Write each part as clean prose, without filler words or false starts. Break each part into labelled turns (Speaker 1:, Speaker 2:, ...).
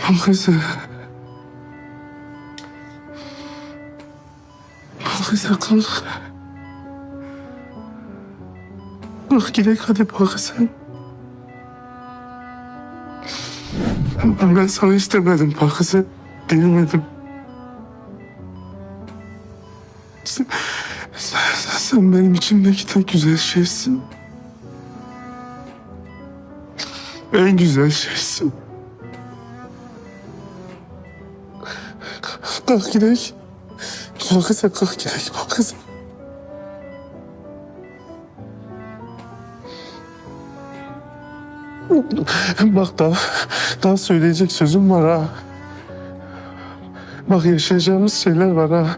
Speaker 1: Kızı. Kızı kalk. Kalk gidelim hadi bakısın. Ben sana istemedim bakısı. Bilmedim. Sen benim içimdeki tek güzel şeysin. En güzel şeysin. Kalk gidelim. Bakısa kalk gidelim bakısa. Bak daha söyleyecek sözüm var ha. Bak yaşayacağımız şeyler var ha.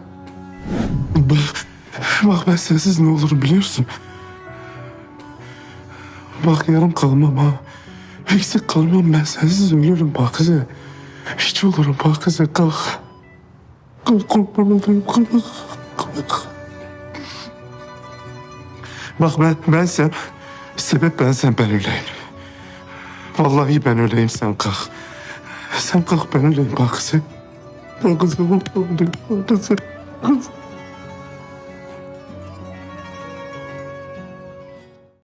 Speaker 1: Bak ben sensiz ne olurum biliyorsun. Bak yarım kalmam ha. Eksik kalmam ben sensiz ölürüm bak kızı. Hiç olurum bak kızı kalk. Kalk kurban olayım kalk. Bak bensem sebep bensem ben öleyim. Vallahi ben öleyim sen kalk. Sen kalk ben öleyim bak kızı. Bak kızı bak kızı.